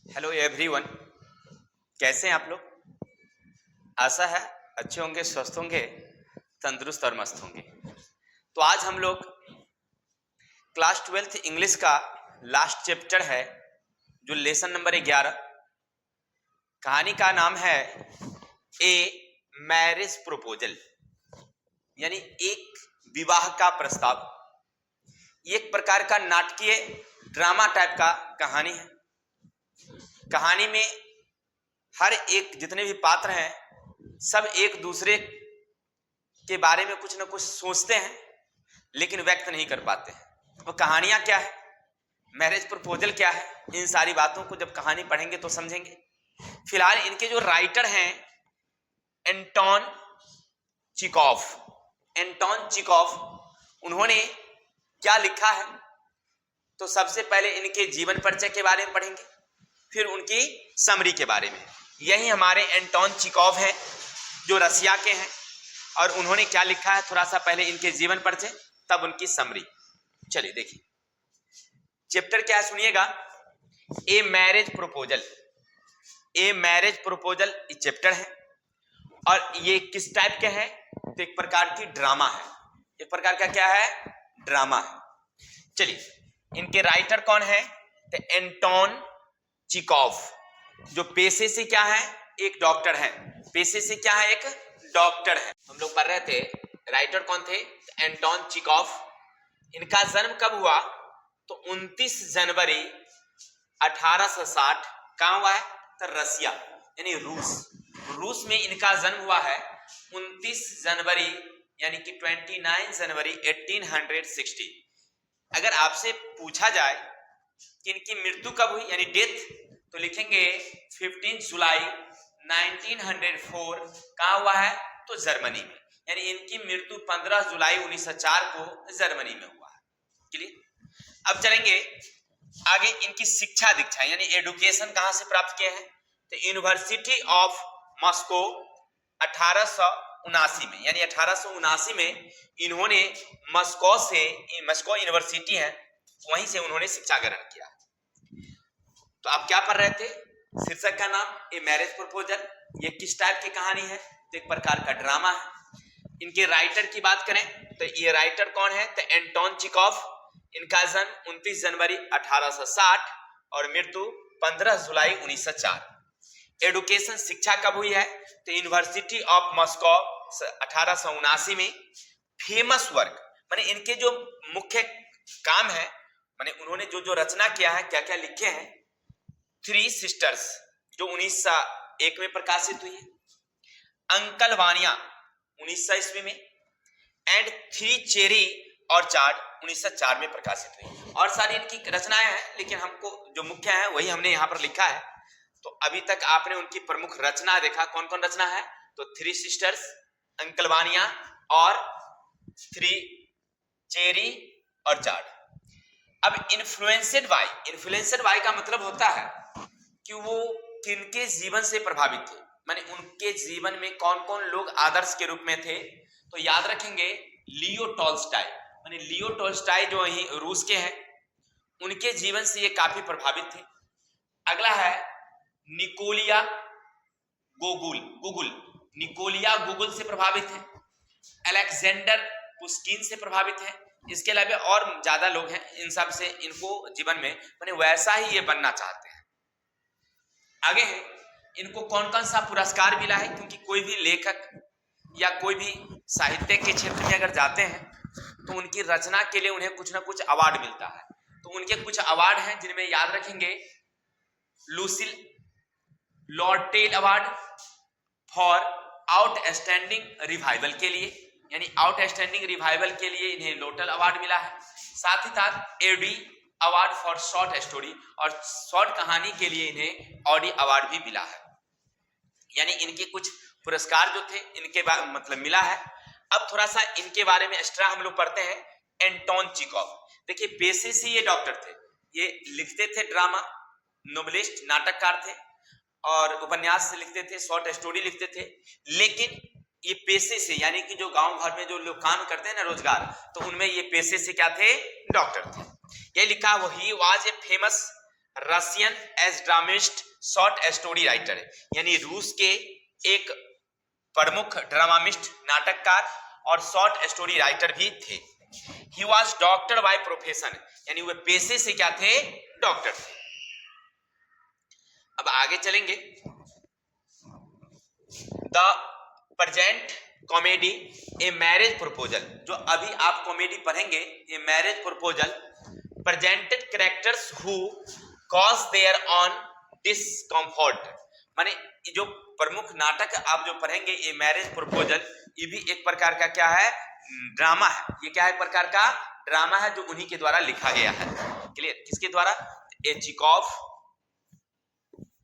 Hello everyone, कैसे हैं आप लोग। आशा है अच्छे होंगे, स्वस्थ होंगे, तंदुरुस्त और मस्त होंगे। तो आज हम लोग क्लास 12th इंग्लिश का लास्ट चैप्टर है जो लेसन नंबर 11। कहानी का नाम है ए मैरिज प्रपोजल, यानी एक विवाह का प्रस्ताव। ये एक प्रकार का नाटकीय ड्रामा टाइप का कहानी है। कहानी में हर एक जितने भी पात्र हैं सब एक दूसरे के बारे में कुछ ना कुछ सोचते हैं लेकिन व्यक्त नहीं कर पाते हैं। वो कहानियां क्या है, मैरिज प्रपोजल क्या है, इन सारी बातों को जब कहानी पढ़ेंगे तो समझेंगे। फिलहाल इनके जो राइटर हैं एंटोन चिकोव, उन्होंने क्या लिखा है तो सबसे पहले इनके जीवन परिचय के बारे में पढ़ेंगे, फिर उनकी समरी के बारे में। यही हमारे एंटोन चिकोव हैं जो रसिया के हैं और उन्होंने क्या लिखा है, थोड़ा सा पहले इनके जीवन परिचय तब उनकी समरी। चलिए देखिए चैप्टर क्या है, सुनिएगा। ए मैरिज प्रपोजल चैप्टर है और ये किस टाइप के हैं तो एक प्रकार की ड्रामा है। एक प्रकार का क्या है, ड्रामा है। चलिए इनके राइटर कौन है तो एंटोन चिकोव, जो पेशे से क्या है, एक डॉक्टर है। पेशे से क्या है, एक डॉक्टर है। हम लोग पढ़ रहे थे राइटर कौन थे, एंटोन चिकोव। इनका जन्म कब हुआ तो 29 जनवरी 1860। कहाँ हुआ है तो रसिया यानी रूस में इनका जन्म हुआ है 29 जनवरी यानी कि 29 जनवरी 1860। अगर आपसे पूछा जाए कि इनकी मृत्यु कब हुई यानी डेथ, तो लिखेंगे 15 जुलाई 1904। कहाँ हुआ है तो जर्मनी में, यानी इनकी मृत्यु 15 जुलाई 1904 को जर्मनी में हुआ है। क्लियर। अब चलेंगे आगे। इनकी शिक्षा दीक्षा यानी एडुकेशन कहाँ से प्राप्त किए हैं तो यूनिवर्सिटी ऑफ मॉस्को 1879 में, यानी 1879 में इन्होंने मॉस्को यूनिवर्सिटी है वहीं से उन्होंने शिक्षा ग्रहण किया। तो आप क्या पढ़ रहे थे, शीर्षक का नाम ए मैरिज प्रपोजल। ये किस टाइप की कहानी है तो एक प्रकार का ड्रामा है। इनके राइटर की बात करें तो ये राइटर कौन है तो एंटोन चिकोव। इनका जन्म 29 जनवरी 1860 और मृत्यु 15 जुलाई 1904। एडुकेशन शिक्षा कब हुई है तो यूनिवर्सिटी ऑफ मॉस्को 1879 में। फेमस वर्क माने इनके जो मुख्य काम है, माने उन्होंने जो जो रचना किया है, क्या क्या लिखे हैं। 3 सिस्टर्स जो 1901 में प्रकाशित हुई है, अंकल वानिया 1900 ईस्वी में, एंड 3 चेरी ऑर्चार्ड 1904 में प्रकाशित हुई। और सारी इनकी रचनाएं हैं लेकिन हमको जो मुख्य है वही हमने यहाँ पर लिखा है। तो अभी तक आपने उनकी प्रमुख रचना देखा, कौन कौन रचना है तो 3 सिस्टर्स, अंकल वानिया और 3 चेरी ऑर्चार्ड। अब इन्फ्लुएंसड बाय का मतलब होता है कि वो किनके जीवन से प्रभावित थे, माने उनके जीवन में कौन कौन लोग आदर्श के रूप में थे। तो याद रखेंगे लियो टॉल्स्टाय, माने लियो टॉल्स्टाय जो यही रूस के हैं, उनके जीवन से ये काफी प्रभावित थे। अगला है निकोलिया गुगुल से प्रभावित है। अलेक्जेंडर पुस्किन से प्रभावित है। इसके अलावा और ज्यादा लोग हैं, इन सब से इनको जीवन में माने वैसा ही ये बनना चाहते हैं। आगे है इनको कौन कौन सा पुरस्कार मिला है, क्योंकि कोई भी लेखक या कोई भी साहित्य के क्षेत्र में अगर जाते हैं तो उनकी रचना के लिए उन्हें कुछ ना कुछ अवार्ड मिलता है। तो उनके कुछ अवार्ड हैं जिनमें याद रखेंगे Lucille Lortel Award for Outstanding Revival के लिए, यानी आउटस्टैंडिंग रिवाइवल के लिए इन्हें लोटल अवार्ड मिला है। साथ ही साथ एडी अवार्ड फॉर शॉर्ट स्टोरी, और शॉर्ट कहानी के लिए इन्हें ऑडी अवार्ड भी मिला है। यानी इनके कुछ पुरस्कार जो थे इनके मतलब मिला है। अब थोड़ा सा इनके बारे में एक्स्ट्रा हम लोग पढ़ते हैं। एंटोन चिकोव देखिए पेशे से ये डॉक्टर थे, ये लिखते थे ड्रामा, नोवेलिस्ट नाटककार थे और उपन्यास लिखते थे, शॉर्ट स्टोरी लिखते थे। लेकिन ये पेशे से यानी कि जो गांव घर में जो लोग काम करते हैं ना रोजगार, तो उनमें ये पेशे से क्या थे, डॉक्टर थे। ये लिखा वही was a famous Russian as dramatist short story writer, यानी रूस के एक प्रमुख ड्रामामिस्ट नाटककार और शॉर्ट स्टोरी राइटर भी थे। He was doctor by profession, यानी वे पेशे से क्या थे, डॉक्टर थे। अब आगे चलेंगे। The present comedy a marriage proposal, जो अभी आप कॉमेडी पढ़ेंगे, a marriage proposal presented characters who cause their on discomfort, माने जो प्रमुख नाटक आप जो पढ़ेंगे ये मैरिज प्रपोजल, ये भी एक प्रकार का क्या है, ड्रामा है। ये क्या है, एक प्रकार का ड्रामा है जो उन्हीं के द्वारा लिखा गया है। क्लियर, किसके द्वारा, ए चिकोव,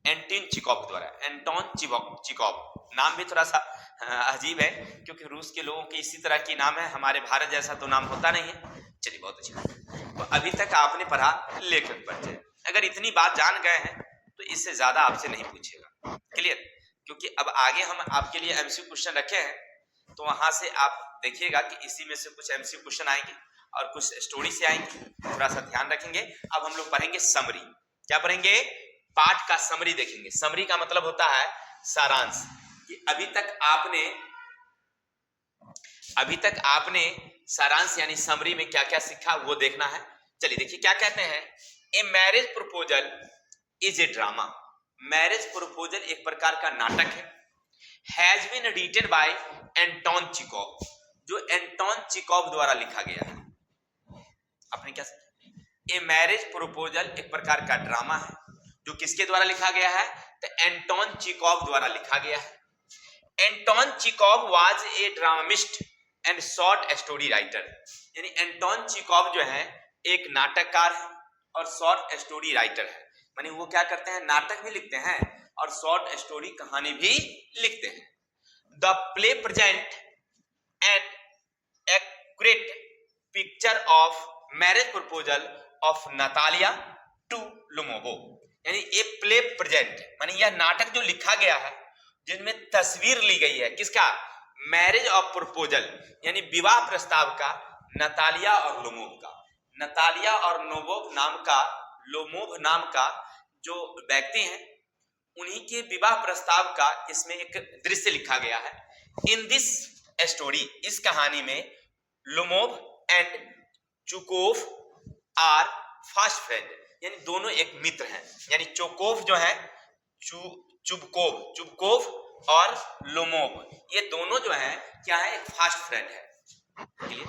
एंटोन चिकोव द्वारा। एंटोन चिकोव नाम भी थोड़ा सा अजीब है, क्योंकि रूस के लोगों के इसी तरह की नाम है, हमारे भारत जैसा तो नाम होता नहीं है। चलिए बहुत अच्छी बात। तो अभी तक आपने पढ़ा लेखक परिचय, अगर इतनी बात जान गए हैं तो इससे ज्यादा आपसे नहीं पूछेगा। क्लियर, क्योंकि अब आगे हम आपके लिए एमसीक्यू क्वेश्चन रखे हैं, तो वहां से आप देखिएगा कि इसी में से कुछ एमसीक्यू क्वेश्चन आएंगे और कुछ स्टोरी से आएंगे, थोड़ा सा ध्यान रखेंगे। अब हम लोग पढ़ेंगे समरी। क्या पढ़ेंगे, पाठ का समरी देखेंगे। समरी का मतलब होता है सारांश, कि अभी तक आपने सारांश यानी समरी में क्या क्या सीखा वो देखना है। चलिए देखिए क्या कहते हैं, a marriage proposal is a drama. Marriage proposal एक प्रकार का नाटक है। Has been written by Anton Chekhov, जो एंटोन चिकोव द्वारा लिखा गया है। आपने क्या सीखा, ए मैरिज प्रपोजल एक प्रकार का ड्रामा है जो किसके द्वारा लिखा गया है, तो एंटोन चिकोव द्वारा लिखा गया है। Anton Chekhov was a dramatist and short story writer, यानी एंटोन चिकोव जो है एक नाटककार है और शॉर्ट स्टोरी राइटर है। माने वो क्या करते हैं, नाटक भी लिखते हैं और शॉर्ट स्टोरी कहानी भी लिखते हैं। The play present an accurate picture of marriage proposal of Natalia to Lomov, यानी ये प्ले प्रेजेंट माने यह नाटक जो लिखा गया है जिनमें तस्वीर ली गई है किसका, मैरिज ऑफ प्रपोजल यानी विवाह प्रस्ताव का, नतालिया और लोमोव का। नतालिया और लोमोव नाम का जो व्यक्ति हैं उन्हीं के विवाह प्रस्ताव का इसमें एक दृश्य लिखा गया है। इन दिस स्टोरी, इस कहानी में Lomov and Chukov are fast friend, यानी दोनों एक मित्र हैं। यानी चोकोव जो है, चुबकोव और लोमोव, ये दोनों जो है क्या है, एक फास्ट फ्रेंड है। क्लियर,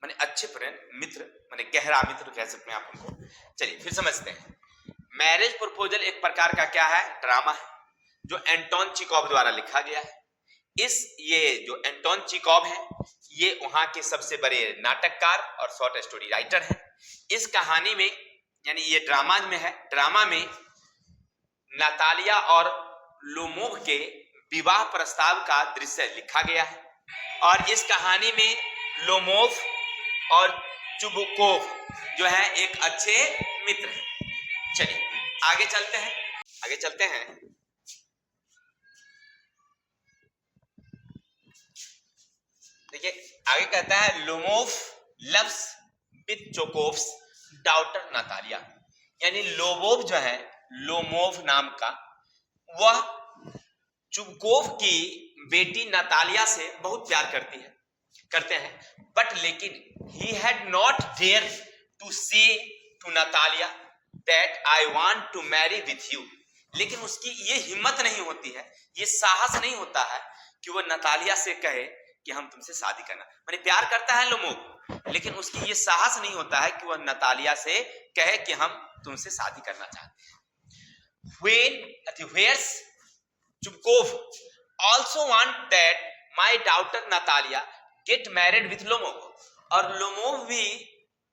माने अच्छे फ्रेंड, मित्र, माने गहरा मित्र कह सकते हैं आप उनको। चलिए फिर समझते हैं। मैरिज प्रपोजल एक प्रकार का क्या है, ड्रामा है जो एंटोन चिकोव द्वारा लिखा गया है। ये जो एंटोन चिकोव है ये वहां के सबसे बड़े नाटककार और शॉर्ट स्टोरी राइटर हैं। इस कहानी में यानी ये ड्रामा में है, ड्रामा में नतालिया और लोमोव के विवाह प्रस्ताव का दृश्य लिखा गया है और इस कहानी में लोमोव और चुबकोव जो है एक अच्छे मित्र हैं। चलिए आगे चलते हैं। देखिए आगे कहता है, Lomov loves with Chubukov's daughter Natalia, यानी लोमोव जो है, लोमोव नाम का, वह चुबकोव की बेटी नतालिया से बहुत प्यार करते हैं। बट लेकिन he had not dare to say to Natalia that I want to marry with you, लेकिन उसकी ये हिम्मत नहीं होती है, ये साहस नहीं होता है कि वह नतालिया से कहे कि हम तुमसे शादी करना। माने प्यार करता है लोमोव, लेकिन उसकी ये साहस नहीं होता है कि वह नतालिया से कहे कि हम तुमसे शादी करना चाहते हैं। Whereas Chubkov also want that my daughter Natalia get married with Lomov, और लोमोव भी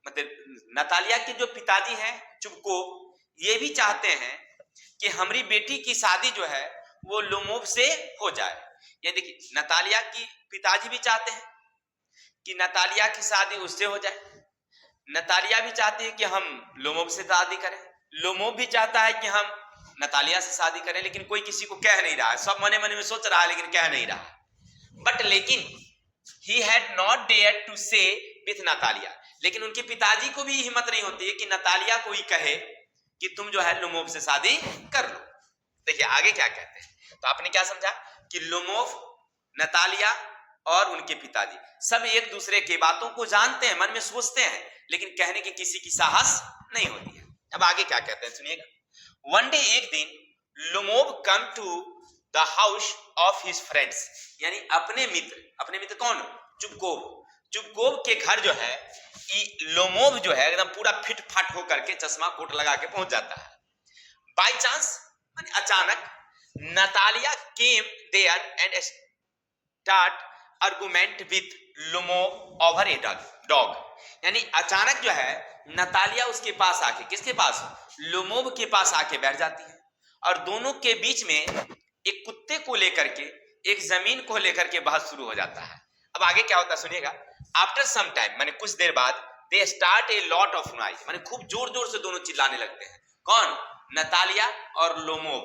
मतलब नतालिया के जो पिताजी हैं चुबकोव, ये भी चाहते हैं कि हमारी बेटी की शादी जो है वो लोमोव से हो जाए। ये देखिए नतालिया की पिताजी भी चाहते हैं कि नतालिया की शादी उससे हो जाए, नतालिया भी चाहती है कि हम लोमोव से शादी करें, लोमोव भी चाहता है कि हम नतालिया से शादी करें, लेकिन कोई किसी को कह नहीं रहा है, सब मने मने में सोच रहा है लेकिन कह नहीं रहा। बट लेकिन he had not dared to say with Natalia, लेकिन उनके पिताजी को भी हिम्मत नहीं होती है कि नतालिया को ही कहे कि तुम जो है लोमोव से शादी कर लो। देखिए आगे क्या कहते हैं। तो आपने क्या समझा कि लोमोव, नतालिया और उनके पिताजी सब एक दूसरे की बातों को जानते हैं, मन में सोचते हैं, लेकिन कहने की किसी की साहस नहीं होती है। अब आगे क्या कहते हैं सुनिएगा। वन डे, एक दिन, Lomov come to the house of his friends, यानी अपने मित्र कौन? चुबकोव के घर जो है लोमोव जो है एकदम पूरा फिट फाट होकर के चश्मा कोट लगा के पहुंच जाता है। बाय चांस, माने अचानक, Natalia came there and start argument with Lomov over a dog, यानी अचानक जो है नतालिया उसके पास आके, किसके पास? लोमोव के पास आके बैठ जाती है और दोनों के बीच में एक कुत्ते को लेकर के, एक जमीन को लेकर के बहस शुरू हो जाता है। अब आगे क्या होता है सुनिएगा। आफ्टर सम टाइम, माने कुछ देर बाद, they start a lot of noise, माने खूब जोर जोर से दोनों चिल्लाने लगते हैं। कौन? नतालिया और Lomov.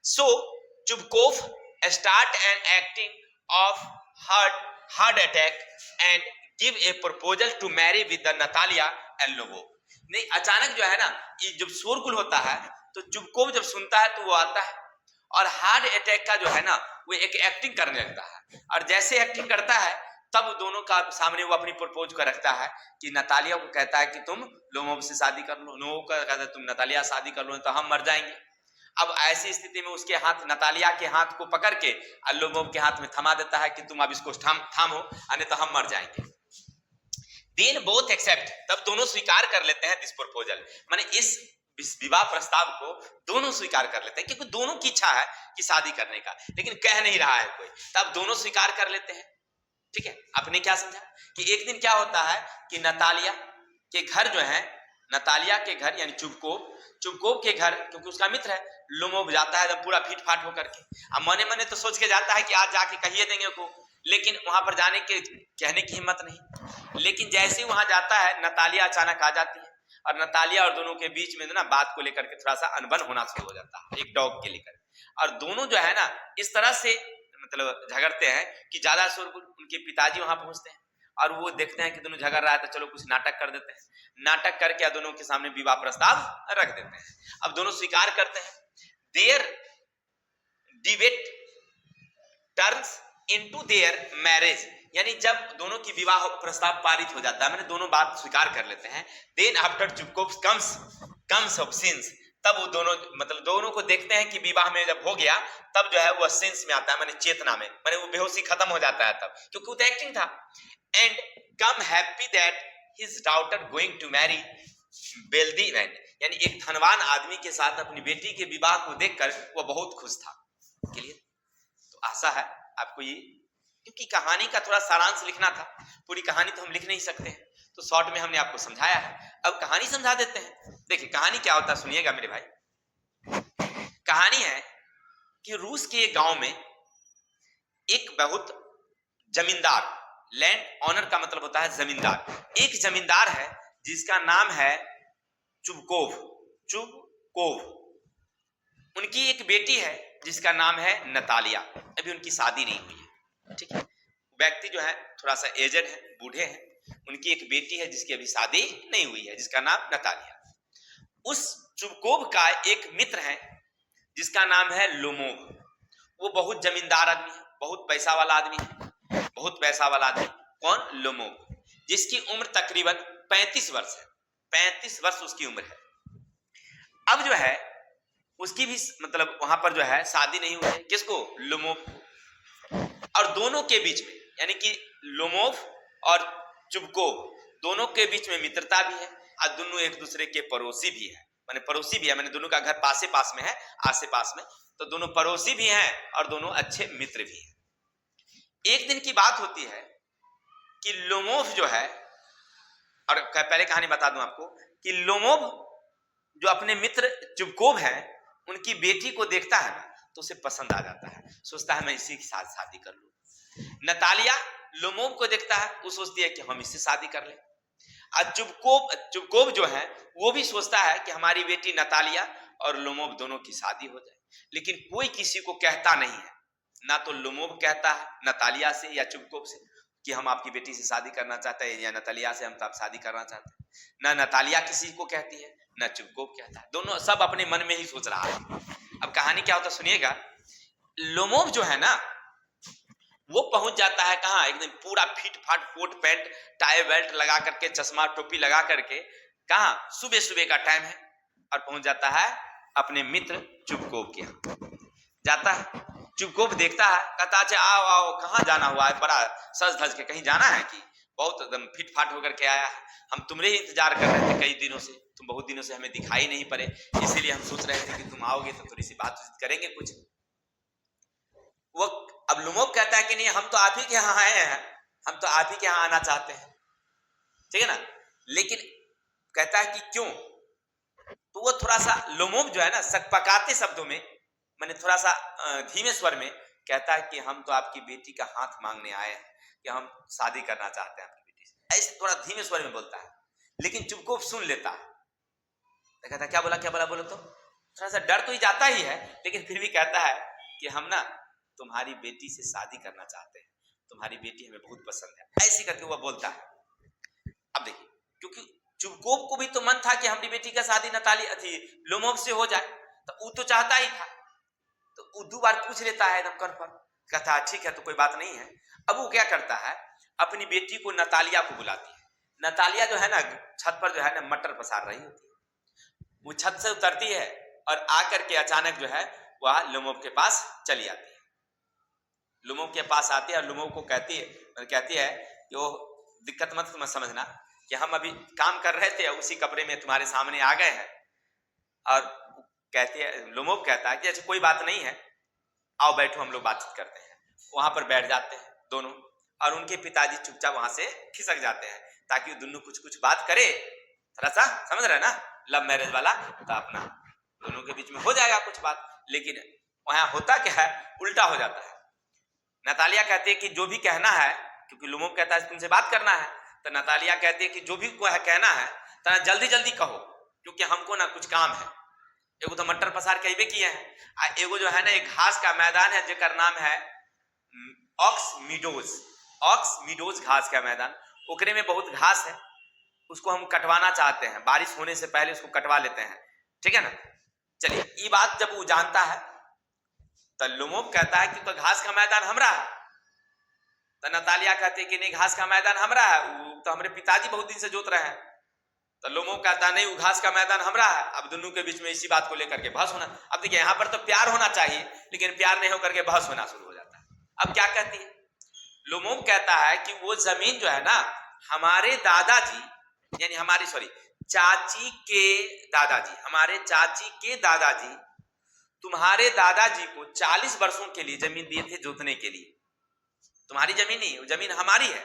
So Chubukov start an acting of heart attack and give a proposal to marry with the Natalia and Lomov. नहीं, अचानक जो है ना, ये जब शोरगुल होता है तो चुबकोव जब सुनता है तो वो आता है और हार्ट अटैक का जो है ना वो एक एक्टिंग करने लगता है। और जैसे एक्टिंग करता है तब दोनों का सामने वो अपनी प्रपोज कर रखता है कि नतालिया को कहता है कि तुम लोमोव से शादी कर लो, लोमोव का कहता है तुम नतालिया से शादी कर लो तो हम मर जाएंगे। अब ऐसी स्थिति में उसके हाथ, नतालिया के हाथ को पकड़ के लोमोव के हाथ में थमा देता है कि तुम अब इसको थामो, अन्य तो हम मर जाएंगे। देन बोथ एक्सेप्ट, तब दोनों स्वीकार कर लेते हैं दिस प्रपोजल, माने इस विवाह प्रस्ताव को दोनों स्वीकार कर लेते हैं, क्योंकि दोनों की इच्छा है कि शादी करने का, लेकिन कह नहीं रहा है कोई, तब दोनों स्वीकार कर लेते हैं। ठीक है, आपने क्या समझा कि एक दिन क्या होता है कि नतालिया के घर जो है, नतालिया के घर यानी चुबकोव के घर, क्योंकि उसका मित्र है, लोमोव जाता है पूरा फिट फाट होकर के। अब मने मने तो सोच के जाता है कि आज जाके कहिए देंगे को, लेकिन वहां पर जाने के कहने की हिम्मत नहीं। लेकिन जैसे ही वहां जाता है नतालिया अचानक आ जाती है और नतालिया और दोनों के बीच में ना बात को लेकर के थोड़ा सा अनबन होना शुरू हो जाता है, एक डॉग के लेकर। और दोनों जो है ना इस तरह से मतलब झगड़ते हैं कि ज्यादा शोरगुल, उनके पिताजी वहां पहुंचते हैं और वो देखते हैं कि दोनों झगड़ रहा है तो चलो कुछ नाटक कर देते हैं। नाटक करके दोनों के सामने विवाह प्रस्ताव रख देते हैं। अब दोनों स्वीकार करते हैं। Their debate turns into their marriage, यानी जब दोनों की विवाह प्रस्ताव पारित हो जाता है, मैंने दोनों बात स्वीकार कर लेते हैं। Then after Chubukov comes off scene, तब वो दोनों मतलब दोनों को देखते हैं कि विवाह में जब हो गया तब जो है वो सेंस में आता है, माने चेतना में, माने वो बेहोशी खत्म हो जाता है तब, क्योंकि वो तो एक्टिंग था। And come happy that his daughter going to marry wealthy man, यानी एक धनवान आदमी के साथ अपनी बेटी के विवाह को देखकर वो बहुत खुश था। क्लियर? तो आशा है आपको ये, क्योंकि कहानी का थोड़ा सारांश लिखना था, पूरी कहानी तो हम लिख नहीं सकते हैं, तो शॉर्ट में हमने आपको समझाया है। अब कहानी समझा देते हैं। देखिए कहानी क्या होता है सुनिएगा मेरे भाई। कहानी है कि रूस के एक गांव में एक बहुत जमींदार, लैंड ऑनर का मतलब होता है जमींदार, एक जमींदार है जिसका नाम है चुबकोव। उनकी एक बेटी है जिसका नाम है नतालिया, अभी उनकी शादी नहीं हुई है। ठीक है, व्यक्ति जो है थोड़ा सा एजेड है, बूढ़े हैं, उनकी एक बेटी है जिसकी अभी शादी नहीं हुई है, जिसका नाम नतालिया। उस चुबकोव का एक मित्र है जिसका नाम है लोमोव। वो बहुत जमींदार आदमी है, बहुत पैसा वाला आदमी है, बहुत पैसा वाला आदमी। कौन? लोमोव, जिसकी उम्र तकरीबन 35 वर्ष है, 35 वर्ष उसकी उम्र है। अब जो है उसकी भी मतलब वहां पर जो है शादी नहीं हुई है, किसको? लोमोव को। और दोनों के बीच में यानी कि लोमोव और चुबकोव दोनों के बीच में मित्रता भी है और दोनों एक दूसरे के पड़ोसी भी है, माने पड़ोसी भी है, माने दोनों का घर पासे पास में है, आसे पास में, तो दोनों पड़ोसी भी हैं और दोनों अच्छे मित्र भी हैं। एक दिन की बात होती है कि लोमोव जो है, और पहले कहानी बता दूं आपको कि लोमोव जो अपने मित्र चुबकोव है उनकी बेटी को देखता है ना तो उसे पसंद आ जाता है, सोचता है मैं इसी के साथ शादी कर लूं। नतालिया लोमोव को देखता है, वो सोचती है कि हम इससे शादी कर लें। और चुबकोव जो है वो भी सोचता है कि हमारी बेटी नतालिया और लोमोव दोनों की शादी हो जाए, लेकिन कोई किसी को कहता नहीं है, ना तो लोमोव कहता है नतालिया से या चुबकोव से कि हम आपकी बेटी से शादी करना चाहते हैं, या नतालिया से हम तो आप शादी करना चाहते हैं, ना नतालिया किसी को कहती है, न चुपकोप कहता है। दोनों सब अपने मन में ही सोच रहा है। अब कहानी क्या होता सुनिएगा। लोमोव जो है ना वो पहुंच जाता है कहाँ, एकदम पूरा फिट फाट कोट पैंट टाई बेल्ट लगा करके चश्मा टोपी लगा करके, कहाँ, सुबह सुबह का टाइम है, और पहुंच जाता है अपने मित्र चुपकोप के यहाँ। जाता है, चुपकोप देखता है, कहता है आओ आओ, कहाँ जाना हुआ है, बड़ा सज धज के कहीं जाना है कि बहुत एकदम फिट फाट होकर के आया है, हम तुम्हारे ही इंतजार कर रहे थे कई दिनों से, तुम बहुत दिनों से हमें दिखाई नहीं पड़े, इसीलिए हम सोच रहे थे कि तुम आओगे तो थोड़ी सी बात करेंगे कुछ। वो अब लोमोव कहता है कि नहीं, हम तो आप ही के यहाँ आए हैं, हम तो आप ही के यहाँ आना चाहते हैं, ठीक है ना। लेकिन कहता है कि क्यों, तो वो थोड़ा सा लोमोव जो है ना सकपकाते शब्दों में, मैंने थोड़ा सा धीमे स्वर में कहता है कि हम तो आपकी बेटी का हाथ मांगने आए हैं, कि हम शादी करना चाहते हैं आपकी बेटी से, ऐसे थोड़ा धीमे स्वर में बोलता है। लेकिन चुपकोप सुन लेता है, तो कहता है क्या बोला क्या बोला, बोलो तो। थोड़ा सा डर तो ही जाता ही है, लेकिन फिर भी कहता है कि हम ना तुम्हारी बेटी से शादी करना चाहते हैं, तुम्हारी बेटी हमें बहुत पसंद है, ऐसे करके वह बोलता है। अब देखिए, क्योंकि चुपकोप को भी तो मन था कि हमारी बेटी का शादी नताली थी लोमोव से हो जाए, तो वो तो चाहता ही था, तो वो 2 बार पूछ लेता है एकदम कन्फर्म, कहता है ठीक है तो कोई बात नहीं है। अब वो क्या करता है, अपनी बेटी को नतालिया को बुलाती है। नतालिया जो है ना छत पर जो है ना मटर पसार रही होती है, वो छत से उतरती है और आकर के अचानक जो है वह लोमोव के पास चली आती है। लोमोव के पास आती है और लोमोव को कहती है कि वो दिक्कत मत समझना कि हम अभी काम कर रहे थे, उसी कपड़े में तुम्हारे सामने आ गए हैं। और कहती है, लोमोव कहता है कि अच्छा कोई बात नहीं है, आओ बैठो हम लोग बातचीत करते हैं। वहां पर बैठ जाते हैं दोनों, और उनके पिताजी चुपचाप वहां से खिसक जाते हैं ताकि वो दोनों कुछ कुछ बात करे, थोड़ा सा समझ रहे ना, लव मैरिज वाला, तो अपना दोनों के बीच में हो जाएगा कुछ बात। लेकिन वहां होता क्या है, उल्टा हो जाता है। नतालिया कहती है कि जो भी कहना है, क्योंकि लोमोव कहता है तुमसे बात करना है, तो नतालिया कहती है कि जो भी कहना है तो जल्दी जल्दी कहो, क्योंकि हमको ना कुछ काम है। एगो तो मटर पसार कहबे किए हैं, एगो जो है ना एक घास का मैदान है जेकर नाम है ऑक्स मीडोज घास का मैदान, ओकरे में बहुत घास है, उसको हम कटवाना चाहते हैं, बारिश होने से पहले उसको कटवा लेते हैं, ठीक है ना। चलिए, ये बात जब वो जानता है तो लोमोव कहता है कि तो घास का मैदान हमरा है, तो नतालिया कहती है कि नहीं घास का मैदान हमरा है, वो तो हमारे पिताजी बहुत दिन से जोत रहे हैं। तो लोमोव कहता नहीं वो घास का मैदान हमरा है। अब दोनों के बीच में इसी बात को लेकर के बहस होना। अब देखिए यहाँ पर तो प्यार होना चाहिए, लेकिन प्यार नहीं होकर के बहस होना शुरू हो जाता है। अब क्या कहती है, लोमोव कहता है कि वो जमीन जो है ना हमारे दादाजी, यानी हमारी चाची के दादाजी, हमारे चाची के दादाजी तुम्हारे दादाजी को 40 वर्षों के लिए जमीन दिए थे जोतने के लिए। तुम्हारी जमीन नहीं, वो जमीन हमारी है,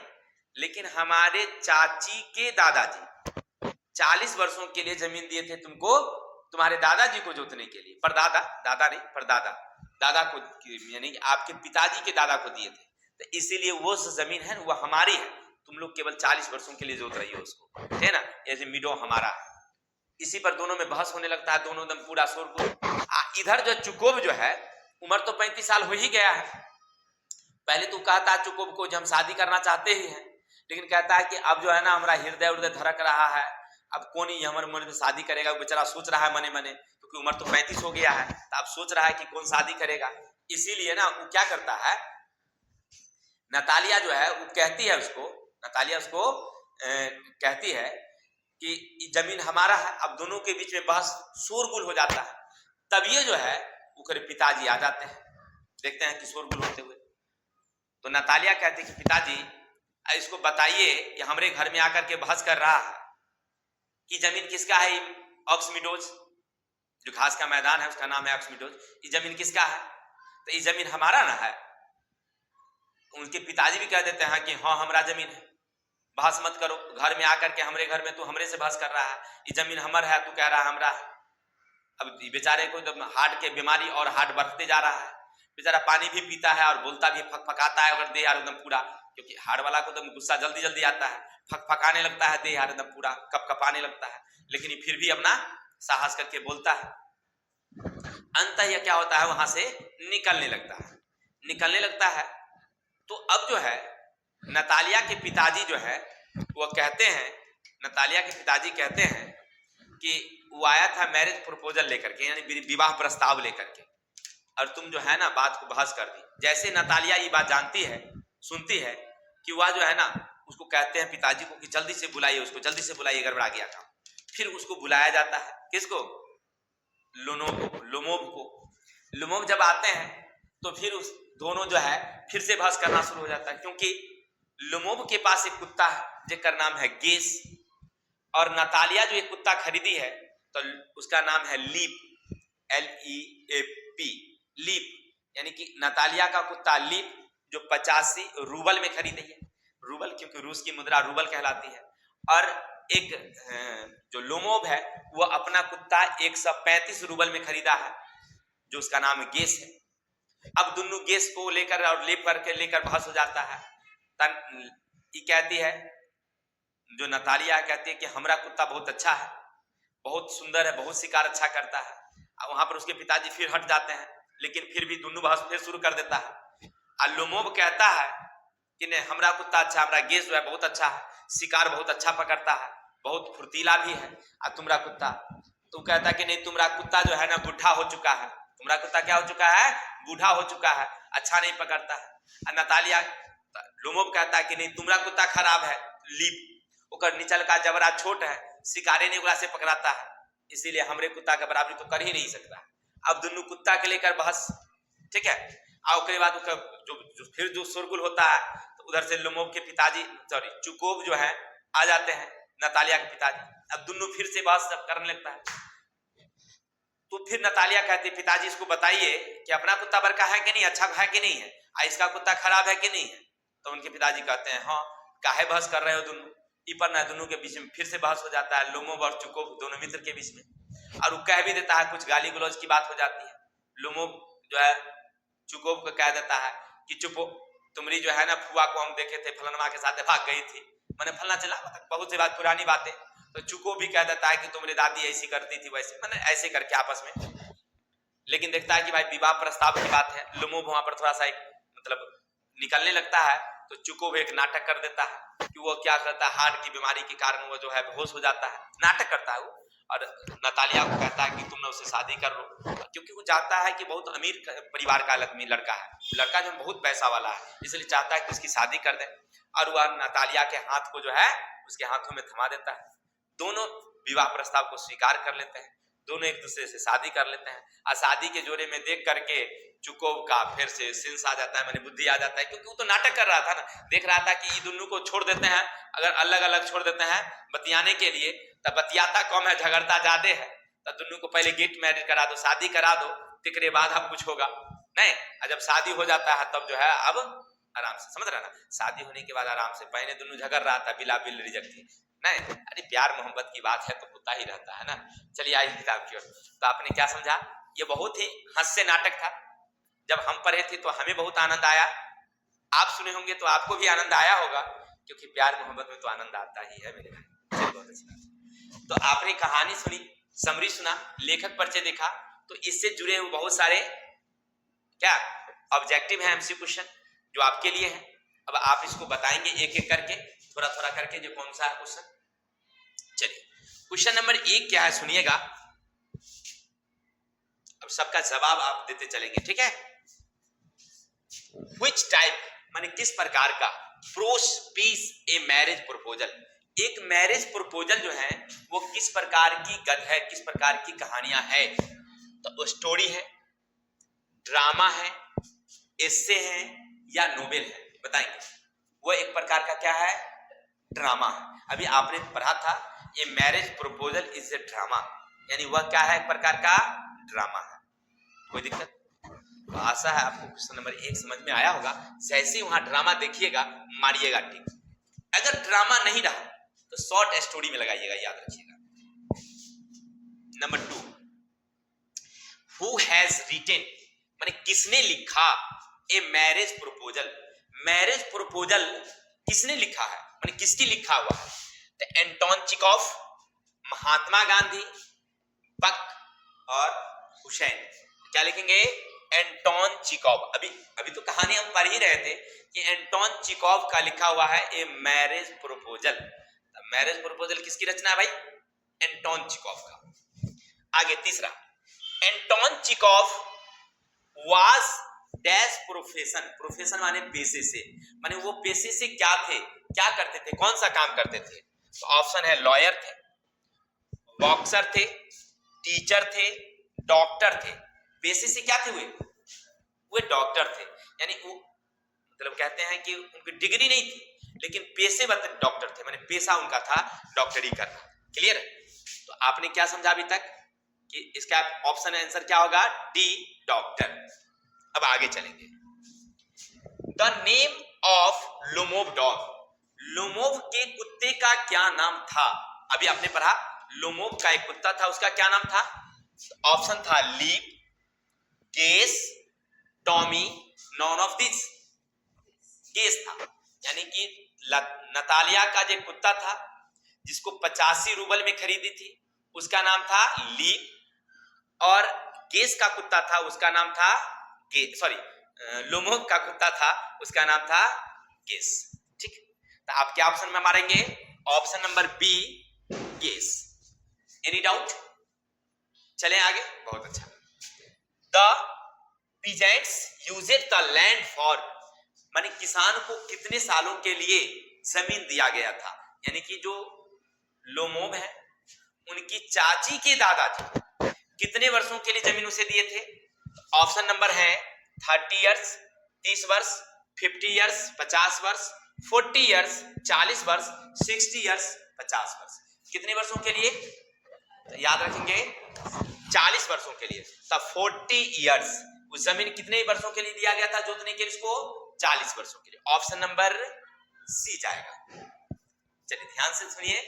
लेकिन हमारे चाची के दादाजी 40 वर्षों के लिए जमीन दिए थे तुमको, तुम्हारे दादाजी को जोतने के लिए। परदादा, दादा नहीं परदादा, दादा को यानी आपके पिताजी के दादा को दिए थे, तो इसीलिए वो जमीन है वो हमारी है, तुम लोग केवल 40 वर्षों के लिए जोत रही हो उसको, है ना, ऐसे मीडो हमारा है। इसी पर दोनों में बहस होने लगता है, दोनों एकदम पूरा शोर। इधर जो चुकोब जो है उम्र तो 35 साल हो ही गया है। पहले तो कहता है चुकोब को हम शादी करना चाहते ही हैं, लेकिन कहता है कि अब जो है ना हमारा हृदय धड़क रहा है, अब कौन ही हमारे मन में शादी करेगा। बेचारा सोच रहा है मने मने, क्योंकि उम्र तो 35 हो गया है, तो अब सोच रहा है कि कौन शादी करेगा। इसीलिए ना वो क्या करता है, नतालिया जो है वो कहती है उसको, नतालिया उसको कहती है कि जमीन हमारा है। अब दोनों के बीच में बहस शोरगुल हो जाता है। तब ये जो है उनके पिताजी आ जाते हैं, देखते हैं कि शोरगुल होते हुए। तो नतालिया कहती है कि पिताजी इसको बताइए कि हमारे घर में आकर के बहस कर रहा है कि जमीन किसका है। ऑक्स मीडोज जो घास का मैदान है उसका नाम है ऑक्स मीडोज, ये जमीन किसका है, तो ये जमीन हमारा ना है। उनके पिताजी भी कह देते हैं कि हाँ हमारा जमीन है, बहस मत करो, घर में आकर के हमारे घर में तू हमरे से बहस कर रहा है, ये जमीन हमर है, तू कह रहा है हमरा है। अब बेचारे को जब हार्ट के बीमारी और हार्ट बढ़ते जा रहा है, बेचारा पानी भी पीता है और बोलता भी फकफकाता है, अगर दे यार एकदम पूरा, क्योंकि हार्ट वाला को एकदम गुस्सा जल्दी जल्दी आता है, फकफकाने लगता है, दे यार एकदम पूरा कपकपाने लगता है, लेकिन फिर भी अपना साहस करके बोलता है। अंत यह क्या होता है, वहां से निकलने लगता है। तो अब जो है नतालिया के पिताजी जो है वो कहते हैं, नतालिया के पिताजी कहते हैं कि वो आया था मैरिज प्रपोजल लेकर के, यानी विवाह प्रस्ताव लेकर के, और तुम जो है ना बात को बहस कर दी। जैसे नतालिया ये बात जानती है, सुनती है कि वह जो है ना उसको कहते हैं पिताजी को कि जल्दी से बुलाइए उसको, जल्दी से बुलाइए, गड़बड़ा गया काम। फिर उसको बुलाया जाता है, किसको? लोमोब को। लोमोब जब आते हैं तो फिर उस दोनों जो है फिर से बहस करना शुरू हो जाता है, क्योंकि लोमोब के पास एक कुत्ता है जिसका नाम है गेस, और नतालिया जो एक कुत्ता खरीदी है तो उसका नाम है लीप, LEAP, लीप, यानी कि नतालिया का कुत्ता लीप जो 85 रूबल में खरीदी है, रूबल क्योंकि रूस की मुद्रा रूबल कहलाती है। और एक जो लोमोब है वो अपना कुत्ता 135 रूबल में खरीदा है जो उसका नाम गेस है। अब दोनों गेस को लेकर और लेप करके लेकर बहस हो जाता है। तब ये कहती है, जो नतालिया कहती है कि हमारा कुत्ता बहुत अच्छा है, बहुत सुंदर है, बहुत शिकार अच्छा करता है। और वहां पर उसके पिताजी फिर हट जाते हैं, लेकिन फिर भी दोनों बहस फिर शुरू कर देता है। और लोमोब कहता है कि नहीं हमारा कुत्ता अच्छा, हमारा गेस जो है बहुत अच्छा है, शिकार बहुत अच्छा पकड़ता है, बहुत फुर्तीला भी है। और तुम्हारा कुत्ता, तो कहता है कि नहीं तुम्हारा कुत्ता जो है ना बूढ़ा हो चुका है, तुम्हारा कुत्ता क्या हो चुका है? बूढ़ा हो चुका है, अच्छा नहीं पकड़ता है। और नतालिया, लोमोब कहता है कि नहीं तुम्हारा कुत्ता खराब है, लीप ओकर निचल का जबरा छोट है, शिकारे नहीं ओकरा से पकड़ाता है, इसीलिए हमरे कुत्ता के बराबरी तो कर ही नहीं सकता। अब दोनों कुत्ता के लेकर बहस, ठीक है। और उसके बाद फिर जो शोरगुल होता है तो उधर से लोमोब के पिताजी चुकोब जो है आ जाते हैं, नतालिया के पिताजी। अब दोनों फिर से बहस करने लगता है। तो फिर नतालिया कहती है पिताजी इसको बताइए कि अपना कुत्ता बड़का है कि नहीं, अच्छा है कि नहीं है, इसका कुत्ता खराब है कि नहीं है। तो उनके पिताजी कहते हैं हाँ, काहे बहस कर रहे हो दोनों। पर ना दोनों के बीच में फिर से बहस हो जाता है, लोमोब और चुकोब दोनों मित्र के बीच में। और वो कह भी देता है, कुछ गाली गलौज की बात हो जाती है। लोमोब जो है चुकोब को कह देता है कि चुपो, तुम्हारी जो है ना फुआ को हम देखे थे, फलनमा के साथ भाग गई थी, मैंने फलना चला, बहुत सी बात पुरानी बातें। तो चुकोब भी कह देता है कि तुम्हारी दादी ऐसी करती थी वैसे, मैंने ऐसे करके आपस में। लेकिन देखता है कि भाई विवाह प्रस्ताव की बात है, लोमोब वहां पर थोड़ा सा एक मतलब निकलने लगता है। तो चुकोब एक नाटक कर देता है कि वो क्या करता है, हार्ट की बीमारी के कारण वो जो है बेहोश हो जाता है, नाटक करता है वो। और नतालिया को कहता है कि तुम ना उससे शादी कर लो, क्योंकि वो चाहता है कि बहुत अमीर परिवार का लड़का है, लड़का जो बहुत पैसा वाला है, इसलिए चाहता है कि उसकी शादी कर दे। और वह नतालिया के हाथ को जो है उसके हाथों में थमा देता है। दोनों विवाह प्रस्ताव को स्वीकार कर लेते हैं, दोनों एक दूसरे से शादी कर लेते हैं। और शादी के जोड़े में देख करके चुकोब का फिर से सेंस आ जाता है, मैंने बुद्धि आ जाता है, क्योंकि वो तो नाटक कर रहा था ना, देख रहा था कि ये दोनों को छोड़ देते हैं, अगर अलग अलग छोड़ देते हैं बतियाने के लिए, तब बतियाता कम है झगड़ता ज्यादा है, तब दोनों को पहले गेट मैरिज करा दो, शादी करा दो, तिकरे बाद अब कुछ होगा नहीं। जब शादी हो जाता है तब जो है अब आराम से, समझ रहा ना, शादी होने के बाद आराम से, पहले दोनों झगड़ रहा था, बिला बिल रिजेक्ट थी नहीं। अरे प्यार मोहब्बत की बात है तो होता ही रहता है ना। चलिए आइए किताब की ओर। तो आपने क्या समझा, ये बहुत ही हास्य नाटक था। जब हम पढ़े थे तो हमें बहुत आनंद आया, आप सुने होंगे तो आपको भी आनंद आया होगा, क्योंकि प्यार मोहब्बत में तो आनंद आता ही है मेरे भाई। बहुत अच्छी। तो आपने कहानी सुनी, समरी सुना, लेखक परिचय देखा, तो इससे जुड़े हुए बहुत सारे क्या ऑब्जेक्टिव है, एमसी क्वेश्चन जो आपके लिए है। अब आप इसको बताएंगे एक एक करके, थोड़ा थोड़ा करके, जो कौन सा है क्वेश्चन। चलिए क्वेश्चन नंबर 1 क्या है सुनिएगा, अब सबका जवाब आप देते चलेंगे, ठीक है। Which type माने किस प्रकार का, prose piece a marriage proposal, एक मैरिज प्रपोजल जो है वो किस प्रकार की गद है, किस प्रकार की कहानियां है। तो स्टोरी है, ड्रामा है, एस्से है या नोवेल है, बताएंगे। वो एक प्रकार का क्या है, ड्रामा है। अभी आपने पढ़ा था ये marriage proposal is a drama, यानी वह क्या है, एक प्रकार का ड्रामा है। कोई दिक्कत? तो आशा है आपको क्वेश्चन नंबर 1 समझ में आया होगा। जैसे ही वहां ड्रामा देखिएगा मारिएगा टिक, अगर ड्रामा नहीं रहा तो शॉर्ट स्टोरी में लगाइएगा, याद रखिएगा। नंबर 2, हु हैज रिटेन माने किसने लिखा ए मैरिज प्रपोजल, मैरिज प्रपोजल किसने लिखा है, माने किसकी लिखा हुआ है। तो एंटोन चिकोव, महात्मा गांधी, बक और हुसैन। क्या लिखेंगे, एंटोन चिकोव। अभी तो कहानी हम पढ़ ही रहे थे कि एंटोन चिकोव का लिखा हुआ है ए मैरिज प्रपोजल। मैरिज प्रपोजल किसकी रचना है भाई, एंटोन चेखोव का। आगे तीसरा, Anton Chekhov was dash profession, profession माने पेशे से, माने वो पेशे से क्या थे, क्या करते थे, कौन सा काम करते थे। तो ऑप्शन है लॉयर थे, बॉक्सर थे, टीचर थे, डॉक्टर थे। पेशे से क्या थे वे डॉक्टर थे, यानी वो मतलब कहते हैं कि उनकी डिग्री नहीं थी लेकिन पेशेवर डॉक्टर थे, माने पेशा उनका था डॉक्टरी करना। क्लियर। तो आपने क्या समझा अभी तक कि इसका ऑप्शन आंसर क्या होगा, डी डॉक्टर। अब आगे चलेंगे। The name of Lomov dog, Lomov के कुत्ते का क्या नाम था। अभी आपने पढ़ा लोमोव का एक कुत्ता था, उसका क्या नाम था। ऑप्शन था leap, case, Tommy, none of this. Case था, यानी कि नतालिया का जो कुत्ता था जिसको 85 रूबल में खरीदी थी उसका नाम था लीप, और केस का कुत्ता था उसका नाम था लोमोव का कुत्ता था उसका नाम था केस। ठीक, तो आप क्या ऑप्शन में मारेंगे, option number b case. Any doubt. चलें आगे, बहुत अच्छा। The peasants used the land for, माने किसान को कितने सालों के लिए जमीन दिया गया था, यानी कि जो लोमोव है उनकी चाची के दादाजी कितने वर्षों के लिए जमीन उसे दिए थे। ऑप्शन नंबर है 30 इयर्स 30 वर्ष, 50 इयर्स 50 वर्ष, 40 इयर्स 40 वर्ष, 60 इयर्स 50 वर्ष। कितने वर्षों के लिए, तो याद रखेंगे 40 वर्षों के लिए। तब 40 इयर्स, उस जमीन कितने वर्षों के लिए दिया गया था जोतने के लिए, इसको 40 वर्षों के लिए। ऑप्शन नंबर सी जाएगा। चलिए ध्यान से सुनिए,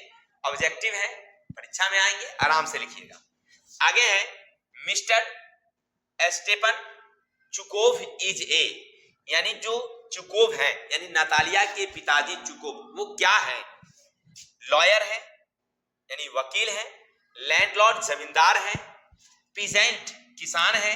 ऑब्जेक्टिव है, परीक्षा में आएंगे, आराम से लिखिएगा। आगे है mister Stefan Chukov is a, यानी जो चुकोव है यानी नतालिया के पिताजी चुकोव, वो क्या है, लॉयर है यानी वकील है, लैंडलॉर्ड जमींदार है, पीजेंट किसान है,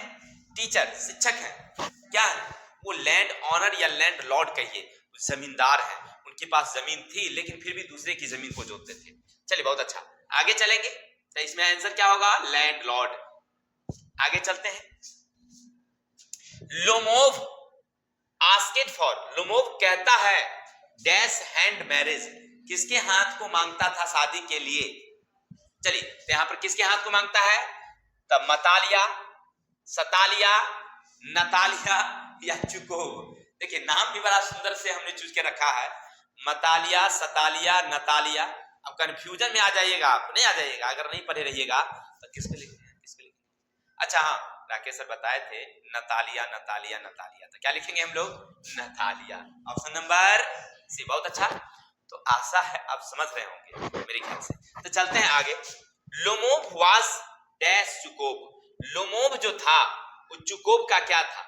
टीचर शिक्षक है, क्या है वो लैंड ऑनर या लैंड लॉर्ड कहिए, जमींदार है। उनके पास जमीन थी लेकिन फिर भी दूसरे की जमीन को जोतते थे। चलिए बहुत अच्छा, आगे चलेंगे। तो इसमें आंसर क्या होगा, लैंड लॉर्ड। आगे चलते हैं। लोमोव आस्केड फॉर, लोमोव कहता है डैश हैंड मैरिज, किसके हाथ को मांगता था शादी के लिए। चलिए तो यहां पर किसके हाथ को मांगता है, तब मतालिया, सतालिया, नतालिया या चुकोव। देखिए नाम भी बड़ा सुंदर से हमने चूज के रखा है, मतालिया, सतालिया, नतालिया। अब कंफ्यूजन में आ जाइएगा आप, नहीं आ जाइएगा, अगर नहीं पढ़े रहिएगा तो किस पे लिखेंगे, किस पे लिखेंगे। अच्छा हाँ, राकेश सर बताए थे नतालिया नतालिया नतालिया, तो क्या लिखेंगे हम लोग, नतालिया। ऑप्शन नंबर सी, बहुत अच्छा। तो आशा है आप समझ रहे होंगे मेरे ख्याल से। तो चलते हैं आगे। लोमोव वाज डैश चुकोव, लोमोव जो था वो चुकोव का क्या था,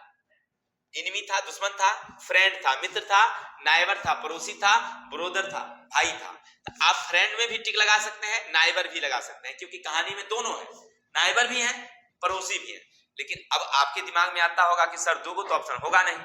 इनमी था, दुश्मन था, फ्रेंड था, मित्र था, नाइबर था, पड़ोसी था, ब्रोदर था, भाई था। तो आप फ्रेंड में भी टिक लगा सकते हैं, नाइबर भी लगा सकते हैं, क्योंकि कहानी में दोनों है, नाइबर भी है, पड़ोसी भी है। लेकिन अब आपके दिमाग में आता होगा कि सर दो तो ऑप्शन होगा नहीं,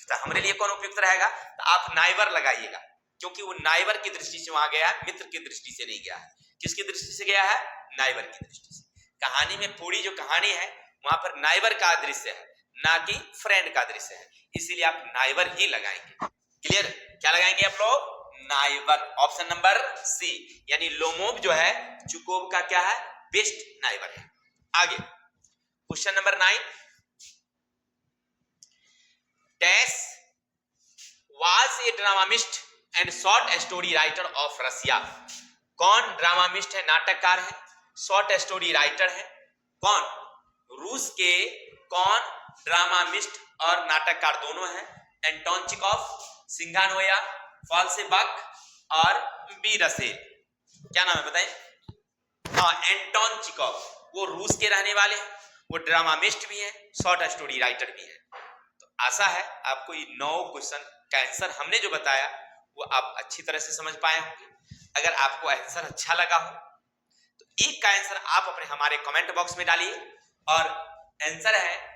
तो हमारे लिए कौन उपयुक्त रहेगा, तो आप नाइबर लगाइएगा, क्योंकि वो नाइबर की दृष्टि से वहां गया है, मित्र की दृष्टि से नहीं गया है। किसकी दृष्टि से गया है, नाइबर की दृष्टि से। कहानी में पूरी जो कहानी है वहां पर नाइबर का दृश्य है, ना कि फ्रेंड का दृश्य है, इसीलिए आप नाइबर ही लगाएंगे। क्लियर, क्या लगाएंगे आप लोग, नाइबर। ऑप्शन नंबर सी, यानी लोमोव जो है चुकोव का क्या है, बेस्ट नाइबर है। आगे question number 9, dash was a dramatist and short story writer of Russia. कौन ड्रामामिस्ट है, नाटककार है, शॉर्ट स्टोरी राइटर है, कौन, रूस के कौन ड्रामामिस्ट और नाटककार दोनों हैं, एंटोन चेखोव, सिंघानोया, फॉल्सेबक और बी रसेल। क्या नाम है बताइए, हाँ एंटोन चेखोव। वो रूस के रहने वाले हैं, वो ड्रामामिस्ट भी हैं, शॉर्ट स्टोरी राइटर भी हैं। तो आशा है आपको ये 9 क्वेश्चन का आंसर हमने जो बताया वो आप अच्छी तरह से समझ पाए होंगे। अगर आपको आंसर अच्छा लगा हो तो एक का आंसर आप अपने हमारे कमेंट बॉक्स में डालिए, और आंसर है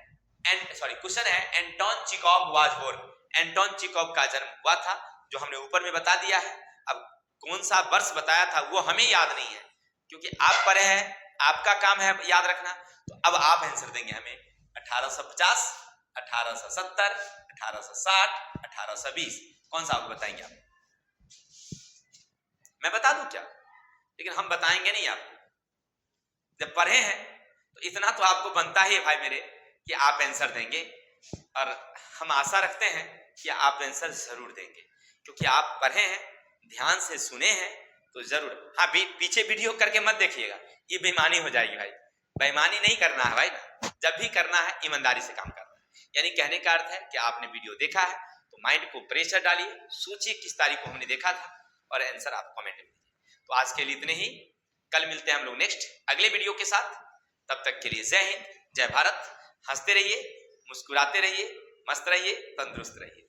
क्वेश्चन है Anton Chekhov was born, Anton Chekhov का जन्म हुआ था, जो हमने ऊपर में बता दिया है। अब कौन सा वर्ष बताया था वो हमें याद नहीं है, क्योंकि आप पढ़े हैं, आपका काम है याद रखना। तो अब आप आंसर देंगे हमें 1850, 1870, 1860, 1820, कौन सा आपको बताएंगे आप? मैं बता दूं क्या? लेकिन हम बताएंगे नहीं आपको। जब पढ़े हैं तो इतना तो आपको बनता ही है भाई मेरे कि आप आंसर देंगे, और हम आशा रखते हैं कि आप आंसर जरूर देंगे, क्योंकि आप पढ़े हैं, ध्यान से सुने हैं तो जरूर। हाँ, पीछे वीडियो करके मत देखिएगा, ये बेईमानी हो जाएगी भाई। बेईमानी नहीं करना है भाई ना, जब भी करना है ईमानदारी से काम करना है। यानी कहने का अर्थ है कि आपने वीडियो देखा है तो माइंड को प्रेशर डालिए, सोचिए किस तारीख को हमने देखा था, और आंसर आप कमेंट में दीजिए। तो आज के लिए इतने ही, कल मिलते हैं हम लोग नेक्स्ट अगले वीडियो के साथ। तब तक के लिए जय हिंद, जय भारत। हंसते रहिए, मुस्कुराते रहिए, मस्त रहिए, तंदुरुस्त रहिए।